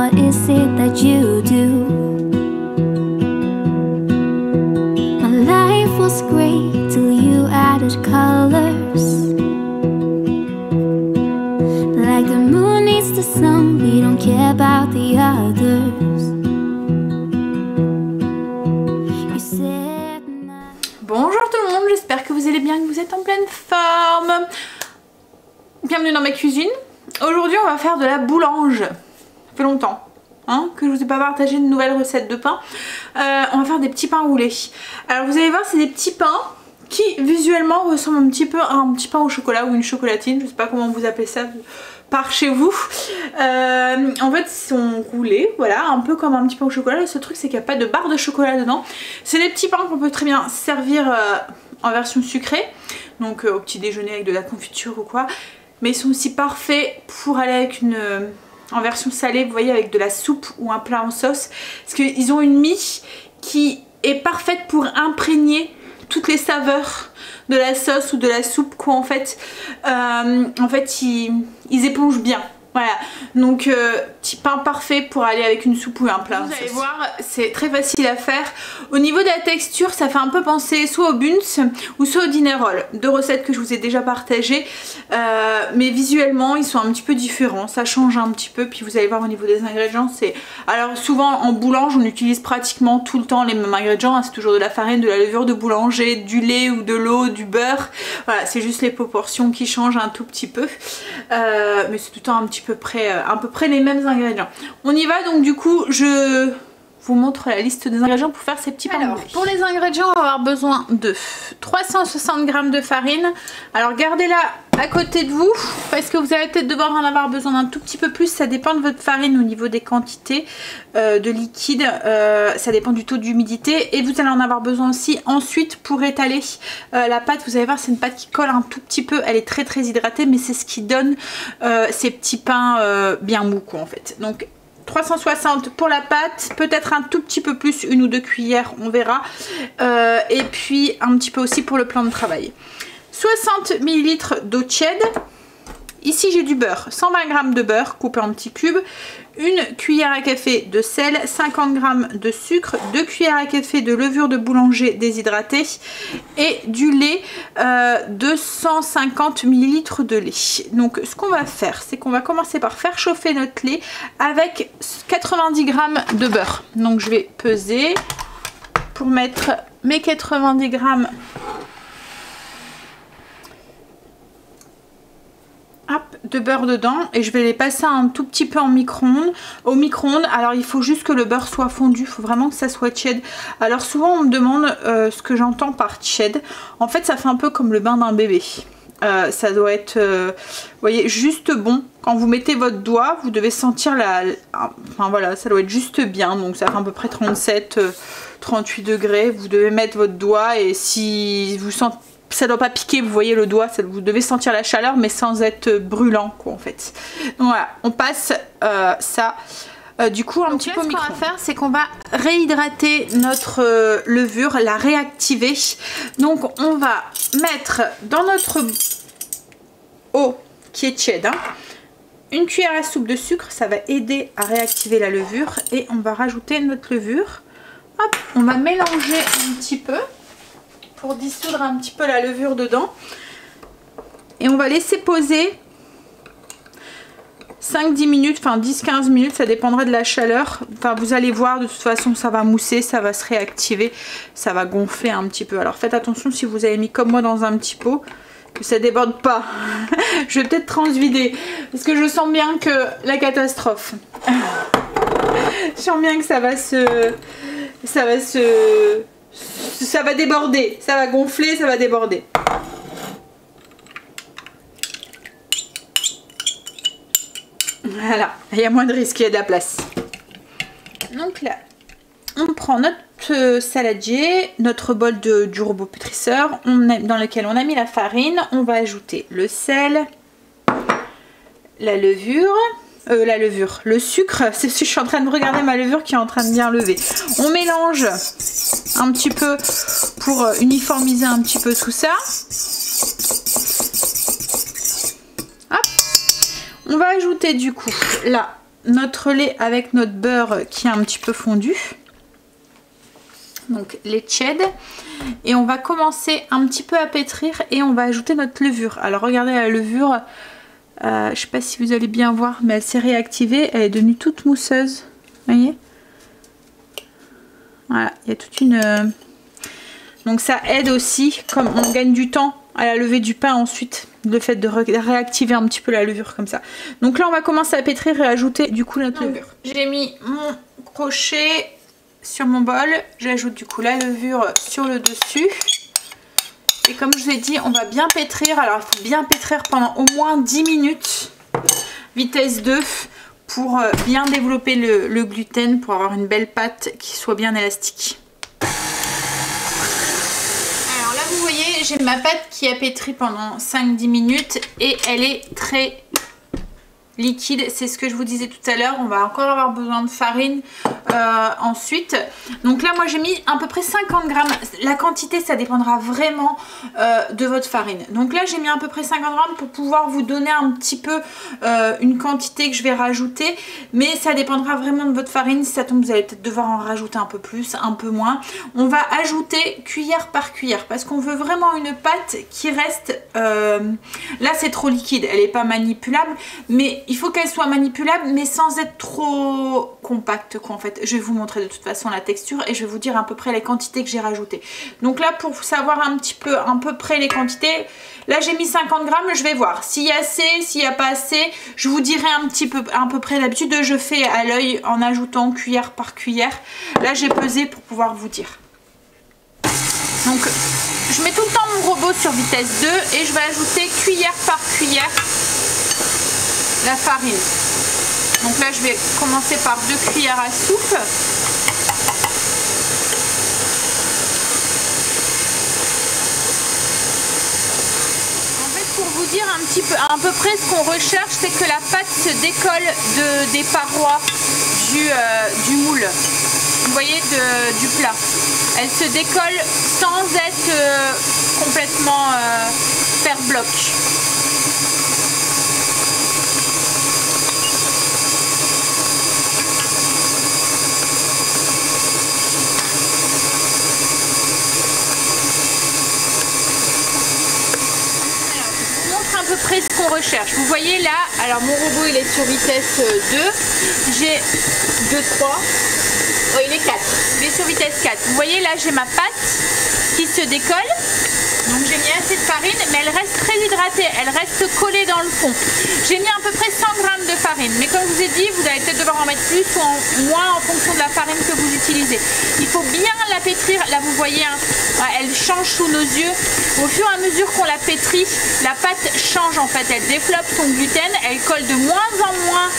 what is it that you do? My life was great till you added colors. Like the moon needs the sun, we don't care about the others. You said Bonjour tout le monde, j'espère que vous allez bien, que vous êtes en pleine forme. Bienvenue dans ma cuisine. Aujourd'hui on va faire de la boulange. Ça fait longtemps que je vous ai pas partagé de nouvelles recettes de pain. On va faire des petits pains roulés. Alors vous allez voir, c'est des petits pains qui visuellement ressemblent un petit peu à un petit pain au chocolat ou une chocolatine. Je sais pas comment vous appelez ça par chez vous. En fait ils sont roulés, voilà, un peu comme un petit pain au chocolat. Le seul truc c'est qu'il n'y a pas de barre de chocolat dedans. C'est des petits pains qu'on peut très bien servir en version sucrée, donc au petit déjeuner avec de la confiture ou quoi. Mais ils sont aussi parfaits pour aller avec en version salée, vous voyez, avec de la soupe ou un plat en sauce. Parce qu'ils ont une mie qui est parfaite pour imprégner toutes les saveurs de la sauce ou de la soupe, quoi, en fait. Ils épongent bien. Voilà, donc petit pain parfait pour aller avec une soupe ou un plat. Vous allez voir, c'est très facile à faire. Au niveau de la texture, ça fait un peu penser soit au buns ou soit au dinner roll. Deux recettes que je vous ai déjà partagées, mais visuellement ils sont un petit peu différents, ça change un petit peu. Puis vous allez voir au niveau des ingrédients, c'est... Alors souvent en boulange on utilise pratiquement tout le temps les mêmes ingrédients, hein. C'est toujours de la farine, de la levure de boulanger, du lait ou de l'eau, du beurre. Voilà, c'est juste les proportions qui changent un tout petit peu, mais c'est tout le temps un petit peu à peu près les mêmes ingrédients. On y va, donc du coup je vous montre la liste des ingrédients pour faire ces petits pains. Alors pour les ingrédients, on va avoir besoin de 360 g de farine. Alors gardez-la à côté de vous parce que vous allez peut-être devoir en avoir besoin d'un tout petit peu plus. Ça dépend de votre farine au niveau des quantités de liquide, ça dépend du taux d'humidité, et vous allez en avoir besoin aussi ensuite pour étaler la pâte. Vous allez voir, c'est une pâte qui colle un tout petit peu, elle est très très hydratée, mais c'est ce qui donne ces petits pains bien mous, quoi, en fait. Donc 360 pour la pâte, peut-être un tout petit peu plus, 1 ou 2 cuillères, on verra, et puis un petit peu aussi pour le plan de travail. 60 ml d'eau tiède. Ici j'ai du beurre, 120 g de beurre coupé en petits cubes, 1 cuillère à café de sel, 50 g de sucre, 2 cuillères à café de levure de boulanger déshydratée et du lait, 250 ml de lait. Donc ce qu'on va faire, c'est qu'on va commencer par faire chauffer notre lait avec 90 g de beurre. Donc je vais peser pour mettre mes 90 g de beurre dedans, et je vais les passer un tout petit peu en micro-ondes. Au micro-ondes, alors il faut juste que le beurre soit fondu, il faut vraiment que ça soit tiède. Alors souvent on me demande ce que j'entends par tiède. En fait ça fait un peu comme le bain d'un bébé. Ça doit être, vous voyez, juste bon. Quand vous mettez votre doigt, vous devez sentir enfin voilà, ça doit être juste bien. Donc ça fait à peu près 37, 38 degrés. Vous devez mettre votre doigt, et si vous sentez, ça doit pas piquer, vous voyez le doigt, vous devez sentir la chaleur mais sans être brûlant, quoi, en fait. Donc voilà, on passe ça du coup un petit peu au micro. Ce qu'on va faire, c'est qu'on va réhydrater notre levure, la réactiver. Donc on va mettre dans notre eau qui est tiède, une cuillère à soupe de sucre, ça va aider à réactiver la levure, et on va rajouter notre levure. Hop, on va mélanger un petit peu pour dissoudre un petit peu la levure dedans, et on va laisser poser 5-10 minutes, enfin 10-15 minutes, ça dépendra de la chaleur. Enfin vous allez voir, de toute façon ça va mousser, ça va se réactiver, ça va gonfler un petit peu. Alors faites attention, si vous avez mis comme moi dans un petit pot, que ça déborde pas. Je vais peut-être transvider parce que je sens bien que la catastrophe. Je sens bien que ça va déborder, ça va gonfler, ça va déborder. Voilà, il y a moins de risque, il y a de la place. Donc là, on prend notre saladier, notre bol du robot pétrisseur dans lequel on a mis la farine. On va ajouter le sel, la levure, le sucre. Je suis en train de regarder ma levure qui est en train de bien lever. On mélange un petit peu pour uniformiser un petit peu tout ça. Hop. On va ajouter du coup là notre lait avec notre beurre qui est un petit peu fondu. Donc lait tiède. Et on va commencer un petit peu à pétrir et on va ajouter notre levure. Alors regardez la levure, je sais pas si vous allez bien voir, mais elle s'est réactivée, elle est devenue toute mousseuse. Vous voyez? Voilà, il y a toute une... Donc ça aide aussi, comme on gagne du temps à la levée du pain ensuite, le fait de réactiver un petit peu la levure comme ça. Donc là on va commencer à pétrir et ajouter du coup notre levure. J'ai mis mon crochet sur mon bol, j'ajoute du coup la levure sur le dessus. Et comme je vous ai dit, on va bien pétrir. Alors il faut bien pétrir pendant au moins 10 minutes, vitesse 2, pour bien développer le gluten, pour avoir une belle pâte qui soit bien élastique. Alors là vous voyez, j'ai ma pâte qui a pétri pendant 5-10 minutes et elle est très liquide. C'est ce que je vous disais tout à l'heure, on va encore avoir besoin de farine ensuite. Donc là moi j'ai mis à peu près 50 grammes. La quantité ça dépendra vraiment de votre farine. Donc là j'ai mis à peu près 50 grammes pour pouvoir vous donner un petit peu une quantité que je vais rajouter. Mais ça dépendra vraiment de votre farine. Si ça tombe vous allez peut-être devoir en rajouter un peu plus, un peu moins. On va ajouter cuillère par cuillère parce qu'on veut vraiment une pâte qui reste... là c'est trop liquide, elle n'est pas manipulable. Mais il faut qu'elle soit manipulable mais sans être trop compacte quoi en fait. Je vais vous montrer de toute façon la texture et je vais vous dire à peu près les quantités que j'ai rajoutées. Donc là pour savoir un petit peu à peu près les quantités, là j'ai mis 50 grammes, je vais voir s'il y a assez, s'il n'y a pas assez, je vous dirai un petit peu à peu près. D'habitude je fais à l'œil en ajoutant cuillère par cuillère. Là j'ai pesé pour pouvoir vous dire. Donc je mets tout le temps mon robot sur vitesse 2 et je vais ajouter cuillère par cuillère la farine. Donc là je vais commencer par 2 cuillères à soupe. En fait pour vous dire un petit peu à peu près ce qu'on recherche, c'est que la pâte se décolle des parois du moule. Vous voyez du plat. Elle se décolle sans être complètement faire bloc. À peu près ce qu'on recherche. Vous voyez là, alors mon robot il est sur vitesse 2, j'ai 2, 3, oh, il est 4, il est sur vitesse 4. Vous voyez là j'ai ma pâte qui se décolle, donc j'ai mis assez de farine mais elle reste très hydratée, elle reste collée dans le fond. J'ai mis à peu près 100 grammes de farine, mais comme je vous ai dit, vous allez peut-être devoir en mettre plus ou moins en fonction de la farine que vous utilisez. Il faut bien la pétrir, là vous voyez, hein, elle change sous nos yeux. Au fur et à mesure qu'on la pétrit, la pâte change en fait, elle développe son gluten, elle colle de moins en moins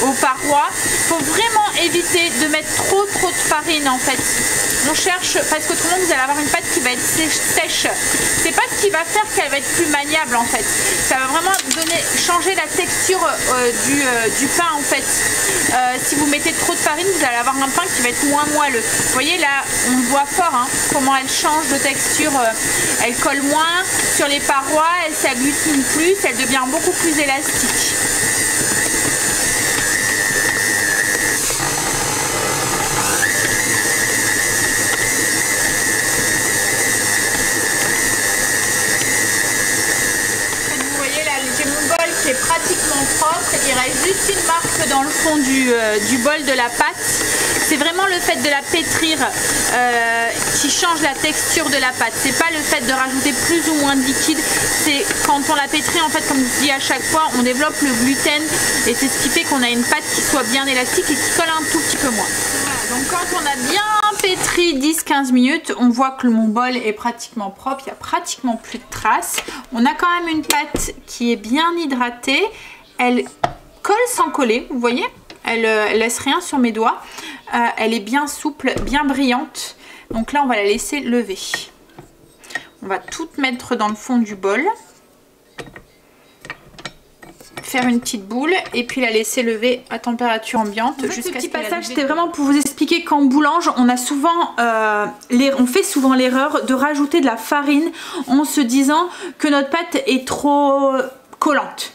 aux parois. Il faut vraiment éviter de mettre trop de farine en fait. On cherche, parce qu'autrement vous allez avoir une pâte qui va être sèche. C'est pas ce qui va faire qu'elle va être plus maniable en fait. Ça va vraiment changer la texture du pain en fait. Si vous mettez trop de farine, vous allez avoir un pain qui va être moins moelleux. Vous voyez là, on voit fort hein, comment elle change de texture. Elle colle moins sur les parois, elle s'agglutine plus, elle devient beaucoup plus élastique. Pratiquement propre, il reste juste une marque dans le fond du bol de la pâte. C'est vraiment le fait de la pétrir qui change la texture de la pâte. C'est pas le fait de rajouter plus ou moins de liquide, c'est quand on la pétrit en fait, comme je dis à chaque fois, on développe le gluten et c'est ce qui fait qu'on a une pâte qui soit bien élastique et qui colle un tout petit peu moins. Voilà, donc quand on a bien pétri 10-15 minutes, on voit que mon bol est pratiquement propre, il n'y a pratiquement plus de traces. On a quand même une pâte qui est bien hydratée, elle colle sans coller, vous voyez, elle laisse rien sur mes doigts, elle est bien souple, bien brillante. Donc là on va la laisser lever. On va tout mettre dans le fond du bol, faire une petite boule et puis la laisser lever à température ambiante. En fait, ce petit passage c'était vraiment pour vous expliquer qu'en boulange on a souvent on fait souvent l'erreur de rajouter de la farine en se disant que notre pâte est trop collante.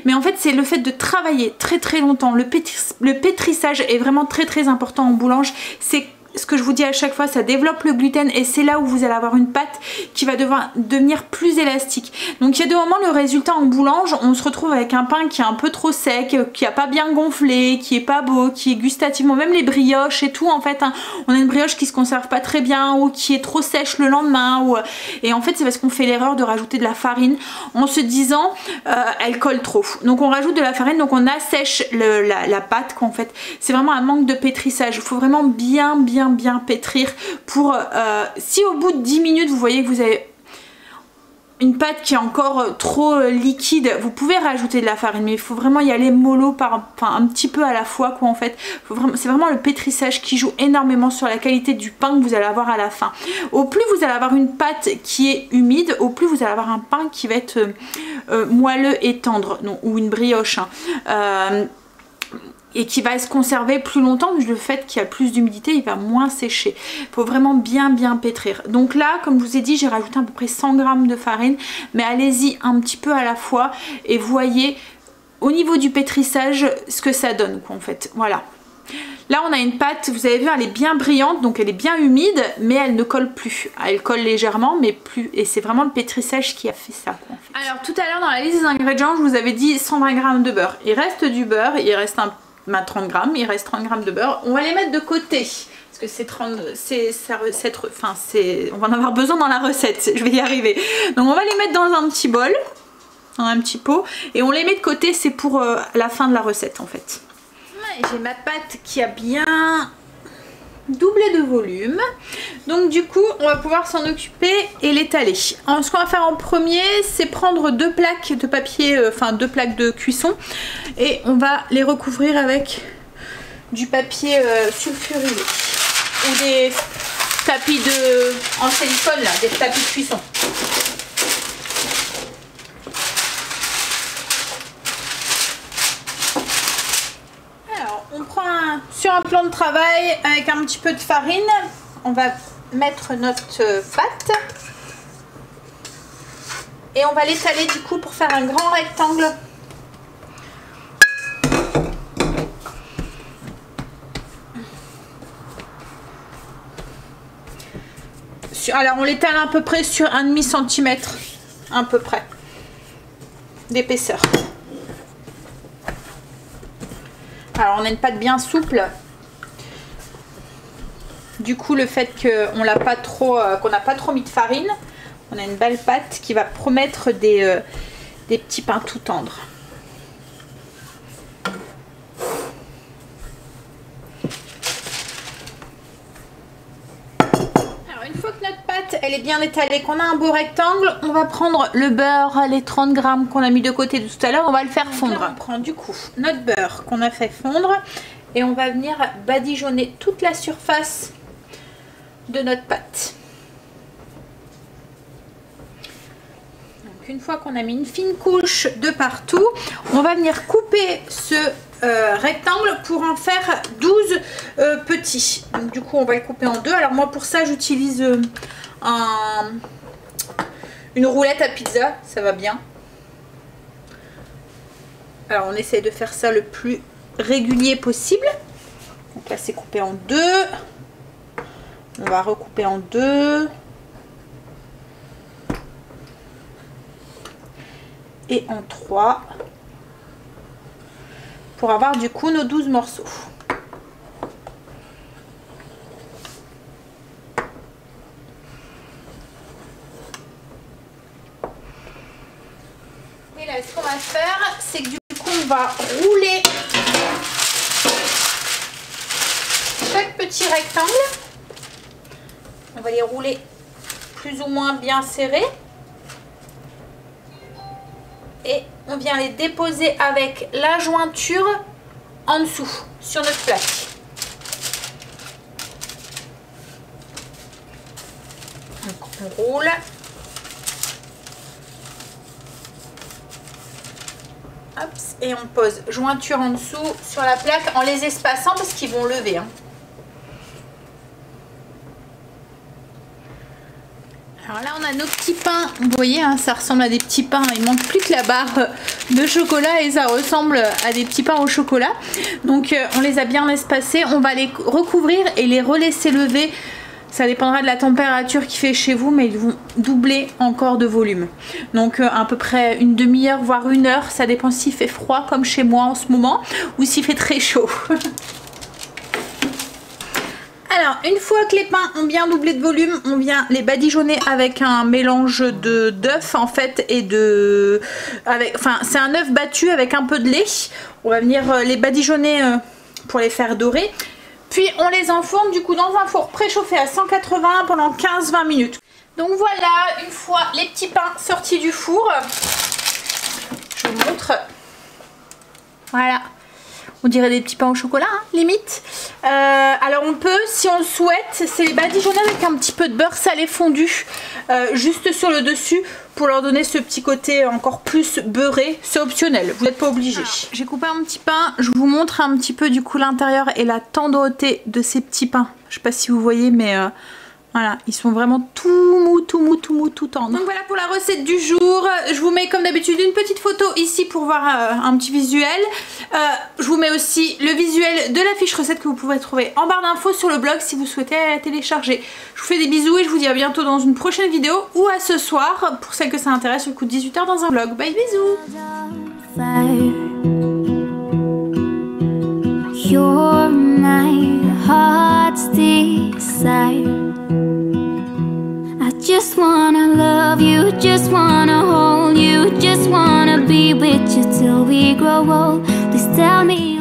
Mais en fait c'est le fait de travailler très longtemps. Le pétrissage est vraiment très important en boulange. C'est ce que je vous dis à chaque fois, ça développe le gluten et c'est là où vous allez avoir une pâte qui va devenir plus élastique. Donc il y a des moments, le résultat en boulange, on se retrouve avec un pain qui est un peu trop sec, qui n'a pas bien gonflé, qui est pas beau, qui est gustativement, même les brioches et tout en fait, hein, on a une brioche qui se conserve pas très bien ou qui est trop sèche le lendemain. Et en fait c'est parce qu'on fait l'erreur de rajouter de la farine en se disant elle colle trop. Donc on rajoute de la farine, donc on assèche la pâte quoi, en fait. C'est vraiment un manque de pétrissage. Il faut vraiment bien pétrir pour si au bout de 10 minutes vous voyez que vous avez une pâte qui est encore trop liquide, vous pouvez rajouter de la farine, mais il faut vraiment y aller mollo un petit peu à la fois quoi en fait. C'est vraiment le pétrissage qui joue énormément sur la qualité du pain que vous allez avoir à la fin. Au plus vous allez avoir une pâte qui est humide, au plus vous allez avoir un pain qui va être moelleux et tendre, non, ou une brioche hein. Et qui va se conserver plus longtemps, mais le fait qu'il y a plus d'humidité, il va moins sécher. Il faut vraiment bien pétrir. Donc là, comme je vous ai dit, j'ai rajouté à peu près 100 g de farine, mais allez-y un petit peu à la fois et voyez au niveau du pétrissage ce que ça donne quoi en fait. Voilà. Là on a une pâte, vous avez vu, elle est bien brillante, donc elle est bien humide, mais elle ne colle plus. Elle colle légèrement, mais plus. Et c'est vraiment le pétrissage qui a fait ça quoi, en fait. Alors tout à l'heure dans la liste des ingrédients, je vous avais dit 120 g de beurre. Il reste du beurre, il reste 30 g, il reste 30 g de beurre. On va les mettre de côté parce que c'est 30, on va en avoir besoin dans la recette, je vais y arriver. Donc on va les mettre dans un petit bol, dans un petit pot, et on les met de côté, c'est pour la fin de la recette en fait. J'ai ma pâte qui a bien doublé de volume, donc du coup on va pouvoir s'en occuper et l'étaler. Ce qu'on va faire en premier, c'est prendre 2 plaques de papier, 2 plaques de cuisson, et on va les recouvrir avec du papier sulfurisé ou des tapis en silicone là, des tapis de cuisson. On prend sur un plan de travail avec un petit peu de farine, on va mettre notre pâte et on va l'étaler du coup pour faire un grand rectangle. Alors on l'étale à peu près sur 1,5 cm à peu près d'épaisseur. Alors on a une pâte bien souple, du coup le fait qu'on n'a pas trop mis de farine, on a une belle pâte qui va promettre des petits pains tout tendres. Alors une fois que notre pâte elle est bien étalée, qu'on a un beau rectangle, on va prendre le beurre, les 30 g qu'on a mis de côté de tout à l'heure, on va le faire fondre. Là, on prend du coup notre beurre qu'on a fait fondre et on va venir badigeonner toute la surface de notre pâte. Donc une fois qu'on a mis une fine couche de partout, on va venir couper ce rectangle pour en faire 12 petits. Donc du coup on va le couper en deux. Alors moi pour ça j'utilise une roulette à pizza, ça va bien. Alors on essaie de faire ça le plus régulier possible. Donc là c'est coupé en deux. On va recouper en deux. Et en 3. Pour avoir du coup nos 12 morceaux. Et là ce qu'on va faire, c'est que du coup on va rouler chaque petit rectangle. On va les rouler plus ou moins bien serrés. Et on vient les déposer avec la jointure en dessous, sur notre plaque. Donc on roule. Hop, et on pose jointure en dessous sur la plaque en les espaçant parce qu'ils vont lever. Hein. Alors là on a nos petits pains, vous voyez hein, ça ressemble à des petits pains, il manque plus que la barre de chocolat et ça ressemble à des petits pains au chocolat. Donc on les a bien espacés, on va les recouvrir et les relaisser lever. Ça dépendra de la température qu'il fait chez vous, mais ils vont doubler encore de volume. Donc à peu près une demi-heure voire 1 heure, ça dépend s'il fait froid comme chez moi en ce moment ou s'il fait très chaud. Alors, une fois que les pains ont bien doublé de volume, on vient les badigeonner avec un mélange d'œufs en fait et de... Enfin, c'est un œuf battu avec un peu de lait. On va venir les badigeonner pour les faire dorer. Puis on les enfourne du coup dans un four préchauffé à 180 pendant 15-20 minutes. Donc voilà, une fois les petits pains sortis du four, je vous montre. Voilà. On dirait des petits pains au chocolat, hein, limite. Alors on peut, si on le souhaite, c'est les badigeonner avec un petit peu de beurre salé fondu, juste sur le dessus, pour leur donner ce petit côté encore plus beurré. C'est optionnel, vous n'êtes pas obligé. J'ai coupé un petit pain, je vous montre un petit peu du coup l'intérieur et la tendreté de ces petits pains. Je sais pas si vous voyez, mais... voilà, ils sont vraiment tout mou, tout mou, tout mou, tout tendre. Donc voilà pour la recette du jour. Je vous mets comme d'habitude une petite photo ici pour voir un petit visuel. Je vous mets aussi le visuel de la fiche recette que vous pouvez trouver en barre d'infos sur le blog si vous souhaitez la télécharger. Je vous fais des bisous et je vous dis à bientôt dans une prochaine vidéo ou à ce soir pour celles que ça intéresse, le coup de 18 h dans un vlog. Bye, bisous. You're my heart's desire. I just wanna love you, just wanna hold you, just wanna be with you till we grow old. Please tell me